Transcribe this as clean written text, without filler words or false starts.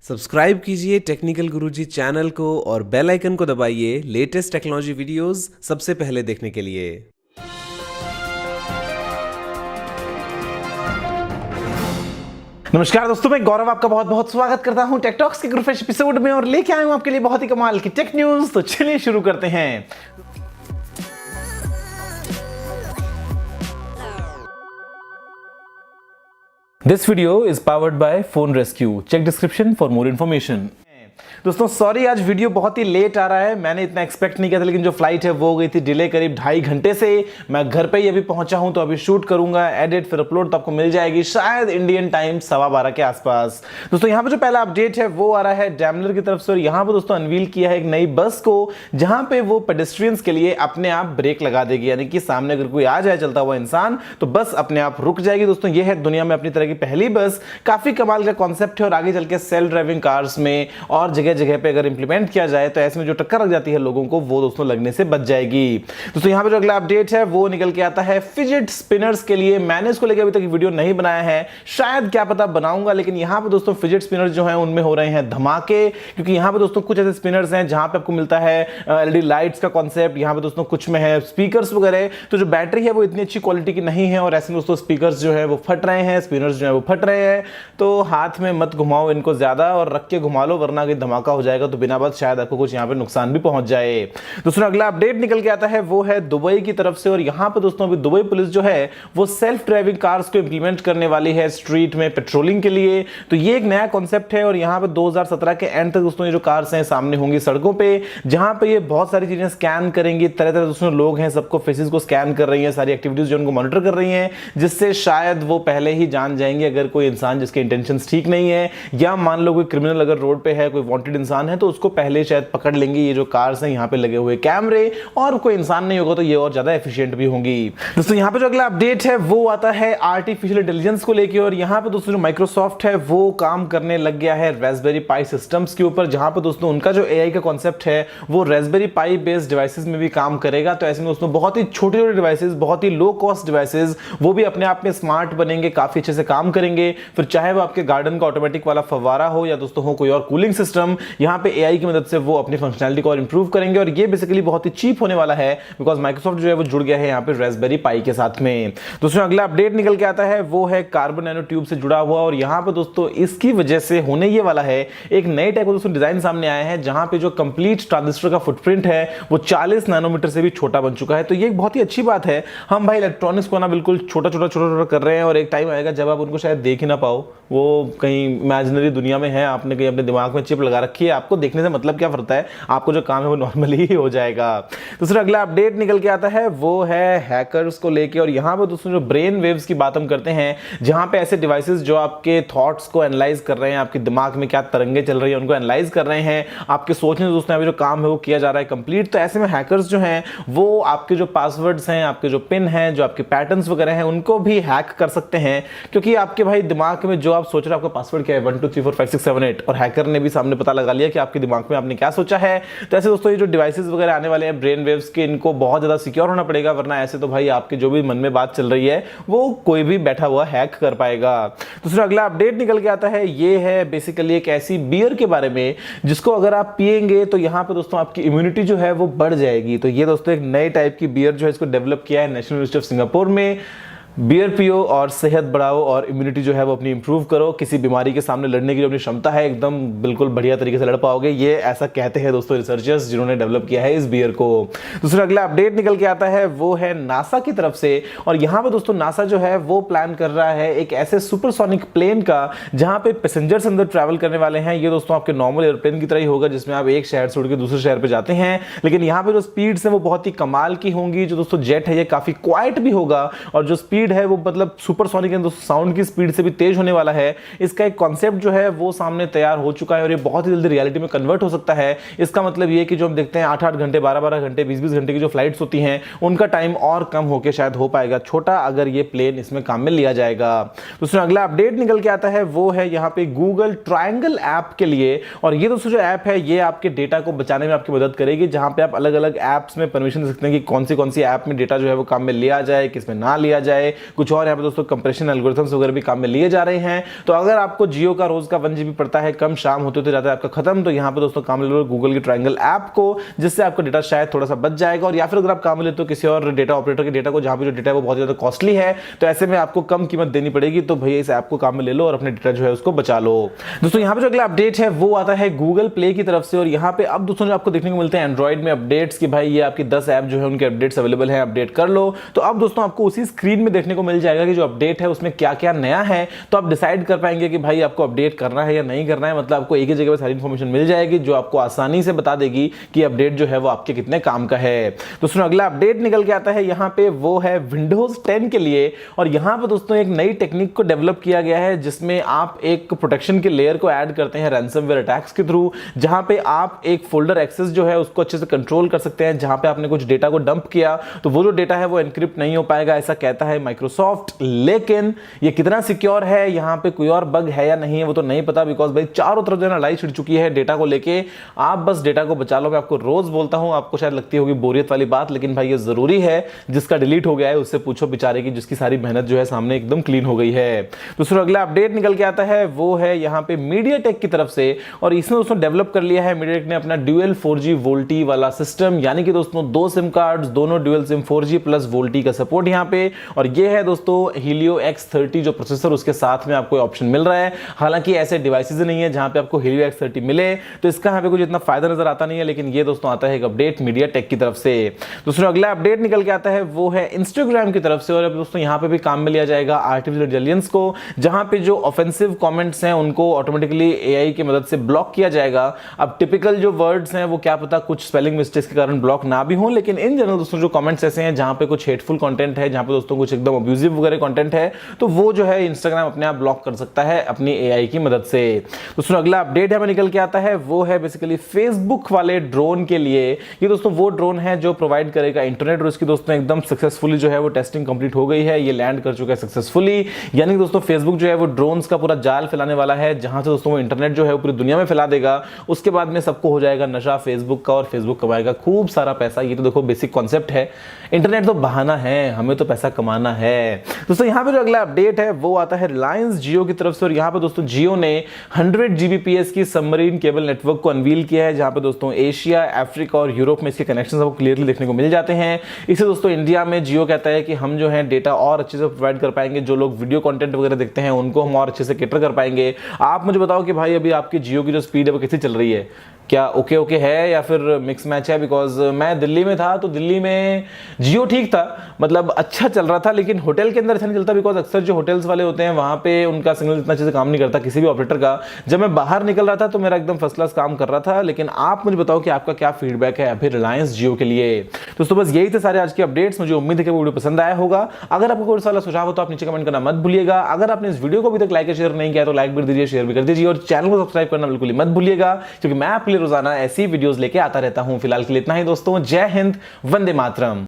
Subscribe कीजिए technical गुरुजी channel को और बेल आइकन को दबाइए लेटेस्ट टेक्नोलॉजी वीडियोस सबसे पहले देखने के लिए। नमस्कार दोस्तों, मैं गौरव आपका बहुत बहुत स्वागत करता हूं टेक टॉक्स के ग्रुप एपिसोड में और लेके आया हूं आपके लिए बहुत ही कमाल की टेक न्यूज। तो चलिए शुरू करते हैं। This video is powered by Phone Rescue. Check description for more information. दोस्तों सॉरी, आज वीडियो बहुत ही लेट आ रहा है। मैंने इतना एक्सपेक्ट नहीं किया था, लेकिन जो फ्लाइट है वो हो गई थी डिले करीब 2.5 घंटे से। मैं घर पे ही अभी पहुंचा हूं, तो अभी शूट करूंगा, एडिट फिर अपलोड तो आपको मिल जाएगी शायद इंडियन टाइम 12:15 के आसपास। दोस्तों यहाँ पे जो पहला अपडेट है वो आ रहा है डैमलर की तरफ से, और यहाँ पे दोस्तों अनवील किया है एक नई बस को, जहां पे वो पेडेस्ट्रियंस के लिए अपने आप ब्रेक लगा देगी। यानी कि सामने अगर कोई आ जाए चलता हुआ इंसान तो बस अपने आप रुक जाएगी। दोस्तों ये है दुनिया में अपनी तरह की पहली बस। काफी कमाल का कॉन्सेप्ट है और आगे चल के सेल्फ ड्राइविंग कार्स में और जगह जगह पे अगर इंप्लीमेंट किया जाए तो ऐसे में जो टक्कर लग जाती है लोगों को, वो दोस्तों लगने से बच जाएगी। दोस्तों यहां पे जो अगला अपडेट है वो निकल के आता है फिजेट स्पिनर्स के लिए। मैंने इसको लेकर अभी तक वीडियो नहीं बनाया है, शायद क्या पता बनाऊंगा, लेकिन यहां पे दोस्तों फिजेट स्पिनर्स जो हैं उनमें हो रहे हैं धमाके। क्योंकि यहां पे दोस्तों कुछ ऐसे स्पिनर्स हैं जहां पे आपको मिलता है एलईडी लाइट्स का कॉन्सेप्ट, यहां पे दोस्तों कुछ में है स्पीकर्स वगैरह। तो जो बैटरी है वो इतनी अच्छी क्वालिटी की नहीं है और ऐसे में दोस्तों स्पीकर्स जो है वो फट रहे हैं, स्पिनर्स जो है वो फट रहे हैं। तो हाथ में मत घुमाओ इनको ज्यादा और रख के घुमा लो, वरना अगर धमाका हो जाएगा तो बिना बात शायद आपको कुछ यहाँ पे नुकसान भी पहुंच जाए। दोस्तों अगला अपडेट निकल के आता है वो है दुबई की तरफ से, और यहाँ पे दोस्तों अभी दुबई पुलिस जो है वो सेल्फ ड्राइविंग कार्स को इंप्लीमेंट करने वाली है स्ट्रीट में पेट्रोलिंग के लिए। तो ये एक नया कॉन्सेप्ट है और यहाँ पे 2017 के एंड तक दोस्तों ये जो कार्स हैं सामने होंगी सड़कों पे, जहां पे ये बहुत सारी चीजें स्कैन करेंगी। तरह तरह दोस्तों लोग हैं, सबको फेसेस को स्कैन कर रही है, सारी एक्टिविटीज जो उनको मॉनिटर कर रही है, जिससे शायद वो पहले ही जान जाएंगे अगर कोई इंसान जिसके इंटेंशंस ठीक नहीं है, या मान लो कोई क्रिमिनल अगर रोड पे है, कोई वांटेड इंसान है, तो उसको पहले शायद पकड़ लेंगे ये जो कार्स हैं यहाँ पे लगे हुए कैमरे। और कोई इंसान नहीं होगा तो ये और ज्यादा एफिशिएंट भी होंगी। दोस्तों यहाँ पे जो अगला अपडेट है वो आता है आर्टिफिशियल इंटेलिजेंस को लेके, और यहाँ पे दोस्तों जो माइक्रोसॉफ्ट है वो काम करने लग गया है रास्पबेरी पाई सिस्टम्स के ऊपर, जहां पे दोस्तों उनका जो एआई का कॉन्सेप्ट है वो रास्पबेरी पाई बेस्ड डिवाइसेस में भी काम करेगा। तो ऐसे में दोस्तों बहुत ही छोटे छोटे डिवाइसेस, बहुत ही लो कॉस्ट डिवाइसेस, वो भी अपने आप में स्मार्ट बनेंगे, काफी अच्छे से काम करेंगे। फिर चाहे वो आपके गार्डन का ऑटोमेटिक वाला फव्वारा हो या दोस्तों हो कोई और कूलिंग सिस्टम, यहाँ पे एआई की मदद से वो अपनी फंक्शनैलिटी को और इंप्रूव करेंगे। और ये बेसिकली बहुत ही चीप होने वाला है, बिकॉज माइक्रोसॉफ्ट जो है वो जुड़ गया है यहाँ पे रास्पबेरी पाई के साथ में। दोस्तों अगला अपडेट निकल के आता है वो है कार्बन नैनो ट्यूब से जुड़ा हुआ, और यहाँ पे दोस्तों इसकी वजह से होने ये वाला है एक नए टाइप का दोस्तों डिजाइन सामने आया है, जहां पे जो कंप्लीट ट्रांजिस्टर का फुटप्रिंट है वो 40 नैनोमीटर से भी छोटा बन चुका है। तो ये एक बहुत ही अच्छी बात है। हम भाई इलेक्ट्रॉनिक्स को ना बिल्कुल छोटा छोटा छोटा छोटा कर रहे हैं, और एक टाइम आएगा जब आप उनको शायद देख ही ना पाओ, वो कहीं इमेजिनरी दुनिया में है, आपने कहीं अपने दिमाग में चिप लगा रखी है, आपको देखने से मतलब क्या पड़ता है, आपको जो काम है वो नॉर्मली ही हो जाएगा। दूसरा अगला अपडेट निकल के आता है वो है हैकर्स को लेके, और यहाँ पे दोस्तों जो ब्रेन वेव्स की बात हम करते हैं, जहां पे ऐसे डिवाइसेस जो आपके थॉट्स को एनालाइज कर रहे हैं, आपके दिमाग में क्या तरंगे चल रही है उनको एनालाइज कर रहे हैं, आपके सोचने दोस्तों अभी जो काम है वो किया जा रहा है कंप्लीट। तो ऐसे में हैकर्स जो हैं वो आपके जो पासवर्ड्स हैं, आपके जो पिन हैं, जो आपके पैटर्न्स वगैरह हैं, उनको भी हैक कर सकते हैं। क्योंकि आपके भाई दिमाग में जो आप सोच रहे हैं, आपका पासवर्ड क्या है 1 2 3 4 5 6 7 8, और हैकर ने भी सामने पता लगा लिया कि आपके दिमाग में आपने क्या सोचा है। तो ऐसे दोस्तों ये जो डिवाइसेस वगैरह आने वाले हैं ब्रेन वेव्स के, इनको बहुत ज्यादा सिक्योर होना पड़ेगा, वरना ऐसे तो भाई आपके जो भी मन में बात चल रही है वो कोई भी बैठा हुआ हैक कर पाएगा। दूसरा अगला अपडेट निकल के आता है ये है बेसिकली एक ऐसी बियर के बारे में जिसको अगर आप पिएंगे तो यहाँ पे दोस्तों आपकी इम्यूनिटी जो है वो बढ़ जाएगी। तो ये दोस्तों एक नए टाइप की बियर जो है इसको डेवलप किया है नेशनल यूनिवर्सिटी ऑफ सिंगापुर में। बियर पियो और सेहत बढ़ाओ और इम्यूनिटी जो है वो अपनी इंप्रूव करो, किसी बीमारी के सामने लड़ने की जो अपनी क्षमता है एकदम बिल्कुल बढ़िया तरीके से लड़ पाओगे, ये ऐसा कहते हैं दोस्तों रिसर्चर्स जिन्होंने डेवलप किया है इस बियर को। दूसरा अगला अपडेट निकल के आता है वो है नासा की तरफ से, और यहाँ पे दोस्तों नासा जो है वो प्लान कर रहा है एक ऐसे सुपरसोनिक प्लेन का जहां पे पैसेंजर्स अंदर ट्रैवल करने वाले हैं। ये दोस्तों आपके नॉर्मल एयरप्लेन की तरह ही होगा, जिसमें आप एक शहर से उड़ के दूसरे शहर पे जाते हैं, लेकिन यहाँ पे जो स्पीड्स हैं वो बहुत ही कमाल की होंगी। जो दोस्तों जेट है ये काफी क्वाइट भी होगा, और जो स्पीड है वो मतलब सुपरसोनिक साउंड की स्पीड से भी तेज होने वाला है। इसका एक कॉन्सेप्ट जो है वो सामने तैयार हो चुका है और ये बहुत ही जल्दी रियलिटी में कन्वर्ट हो सकता है। इसका मतलब ये कि जो हम देखते हैं 8-8 घंटे 12-12 घंटे 20-20 घंटे की जो फ्लाइट्स होती हैं उनका टाइम और कम होकर शायद हो पाएगा छोटा, अगर ये प्लेन इसमें काम में लिया जाएगा। दोस्तों अगला अपडेट निकल के आता है वो है यहाँ पे गूगल ट्रायंगल ऐप के लिए, और ये दोस्तों जो ऐप है ये आपके डेटा को बचाने में आपकी मदद करेगी, जहां पे आप अलग अलग ऐप्स में परमिशन दे सकते हैं कि कौन सी ऐप में डेटा जो है वो काम में लिया जाए, किसमें ना लिया जाए, कुछ और यहाँ पे दोस्तों कंप्रेशन एल्गोरिथम्स वगैरह भी काम में लिए जा रहे हैं। तो अगर आपको जियो का रोज का 1 GB पड़ता है, कम शाम होते होते जाता है आपका खत्म, तो यहाँ पे दोस्तों काम ले लो गूगल की ट्रायंगल ऐप को, जिससे आपका डेटा शायद थोड़ा सा बच जाएगा। और या फिर अगर आप काम लेते हो किसी और डेटा ऑपरेटर के डेटा को, जहां पे जो डेटा है वो बहुत ज्यादा कॉस्टली है, तो ऐसे में आपको कम कीमत देनी पड़ेगी। तो भैया इस ऐप को काम में ले लो और अपने डेटा जो है उसको बचा लो। दोस्तों यहाँ पे जो अगला अपडेट है वो आता है गूगल प्ले की तरफ से। और यहाँ पे अब दोस्तों जो आपको देखने को मिलते हैं एंड्रॉइड में अपडेट्स कि भाई ये आपकी 10 ऐप जो है उनके अपडेट्स अवेलेबल है, अपडेट कर लो। तो अब दोस्तों आपको उसी स्क्रीन में देखने को मिल जाएगा कि जो अपडेट है उसमें क्या क्या नया है। तो आप डिसाइड कर पाएंगे कि भाई आपको अपडेट करना है या नहीं करना है। मतलब आपको एक ही जगह पर सारी इंफॉर्मेशन मिल जाएगी जो आपको आसानी से बता देगी कि अपडेट जो है वो आपके कितने काम का है। दोस्तों अगला अपडेट निकल के आता है यहाँ पे, वो है विंडोज 10 के लिए। और यहाँ पे दोस्तों एक नई टेक्निक को डेवलप किया गया है जिसमें आप एक प्रोटेक्शन के लेयर को ऐड करते हैं रैंसमवेयर अटैक्स के थ्रू, जहां पे आप एक फोल्डर एक्सेस जो है उसको अच्छे से कंट्रोल कर सकते हैं। जहां पे आपने कुछ डेटा को डंप किया तो वो जो डेटा है वो एनक्रिप्ट नहीं हो पाएगा, ऐसा कहता है माइक्रोसॉफ्ट। लेकिन ये कितना सिक्योर है, यहाँ पे कोई और बग है या नहीं है वो तो नहीं पता, बिकॉज भाई चारों तरफ जो है लड़ाई छिड़ चुकी है डेटा को लेके। आप बस डेटा को बचा लो। मैं आपको रोज बोलता हूं, आपको शायद लगती होगी बोरियत वाली बात, लेकिन भाई ये जरूरी है। जिसका डिलीट हो गया है उससे पूछो बेचारे की, जिसकी सारी मेहनत जो है सामने एकदम क्लीन हो गई है। दूसरा अगला अपडेट निकल के आता है वो है यहाँ पे मीडियाटेक की तरफ से। और इसने दोस्तों डेवलप कर लिया है मीडियाटेक ने अपना ड्यूअल 4G वोल्टी वाला सिस्टम, यानी कि दोस्तों 2 सिम कार्ड्स, दोनों dual SIM 4G plus VoLTE का सपोर्ट यहाँ पे। और ये है दोस्तों Helio X30 जो प्रोसेसर, उसके साथ में आपको ऑप्शन मिल रहा है। हालांकि ऐसे डिवाइसेज नहीं है जहां पे आपको Helio X30 मिले, तो इसका यहाँ पे कुछ इतना फायदा नजर आता नहीं है। लेकिन ये दोस्तों आता है एक अपडेट मीडियाटेक की तरफ से। दूसरा अगला अपडेट निकल के आता है वो है इंस्टाग्राम की तरफ से। और अब दोस्तों यहाँ पे भी काम में लिया जाएगा आर्टिफिशियल इंटेलिजेंस को, जहां पे जो ऑफेंसिव कमेंट्स हैं उनको ऑटोमेटिकली एआई की मदद से ब्लॉक किया जाएगा। अब टिपिकल जो वर्ड्स हैं वो क्या पता कुछ स्पेलिंग मिस्टेक्स के कारण ब्लॉक ना भी हो, लेकिन इन जनरल दोस्तों जो कमेंट्स ऐसे हैं जहां पे कुछ हेटफुल कंटेंट है, जहां पे दोस्तों कुछ एकदम अब्यूजिव वगैरह कंटेंट है, तो वो जो है इंस्टाग्राम अपने आप ब्लॉक कर सकता है अपनी एआई की मदद से। दोस्तों अगला अपडेट हमें निकल के आता है वो है बेसिकली फेसबुक वाले ड्रोन के लिए। ये दोस्तों वो ड्रोन है जो प्रोवाइड करेगा इंटरनेट, और इसकी दोस्तों एकदम सक्सेसफुली जो है वो टेस्टिंग कंप्लीट हो गई है, ये लैंड कर चुका है सक्सेसफुली। यानी कि दोस्तों फेसबुक जो है वो ड्रोन्स का पूरा जाल फैलाने वाला है, जहां से दोस्तों वो इंटरनेट जो है वो पूरी दुनिया में फैला देगा। उसके बाद में सबको हो जाएगा नशा फेसबुक का और फेसबुक कमाएगा खूब सारा पैसा। ये तो देखो बेसिक कॉन्सेप्ट है, इंटरनेट तो बहाना है, हमें तो पैसा कमाना है। दोस्तों यहाँ पे जो अगला अपडेट है वो आता है रिलायंस जियो की तरफ से। और यहाँ पे दोस्तों जियो ने 100 Gbps की सबमरीन केबल नेटवर्क को अनवील किया है, जहां पे दोस्तों एशिया, अफ्रीका और यूरोप में इसके कनेक्शन आपको क्लियरली देखने को मिल जाते हैं। इसे दोस्तों इंडिया में जियो कहता है कि हम जो है डेटा और अच्छे से प्रोवाइड कर पाएंगे, जो लोग वीडियो कंटेंट वगैरह देखते हैं उनको हम और अच्छे से कैटर कर पाएंगे। आप मुझे बताओ कि भाई अभी आपकी जियो की जो स्पीड है वो कैसी चल रही है, क्या ओके ओके है या फिर मिक्स मैच है? बिकॉज मैं दिल्ली में था तो दिल्ली में जियो ठीक था, मतलब अच्छा चल रहा था, लेकिन होटल के अंदर अच्छा नहीं चलता। बिकॉज अक्सर जो होटल्स वाले होते हैं वहां पे उनका सिग्नल इतना अच्छे से काम नहीं करता किसी भी ऑपरेटर का। जब मैं बाहर निकल रहा था तो मेरा एकदम फर्स्ट क्लास काम कर रहा था। लेकिन आप मुझे बताओ कि आपका क्या फीडबैक है अभी रिलायंस जियो के लिए। दोस्तों बस यही थे सारे आज के अपडेट्स। मुझे उम्मीद है कि वीडियो पसंद आया होगा। अगर आपको कोई सवाल सुझाव हो तो आप नीचे कमेंट करना मत भूलिएगा। अगर आपने इस वीडियो को अभी तक लाइक या शेयर नहीं किया तो लाइक भी दीजिए, शेयर भी कर दीजिए, और चैनल को सब्सक्राइब करना बिल्कुल ही मत भूलिएगा, क्योंकि मैं आपके लिए रोजाना ऐसी वीडियोस लेके आता रहता हूं। फिलहाल के लिए इतना ही दोस्तों, जय हिंद, वंदे मातरम।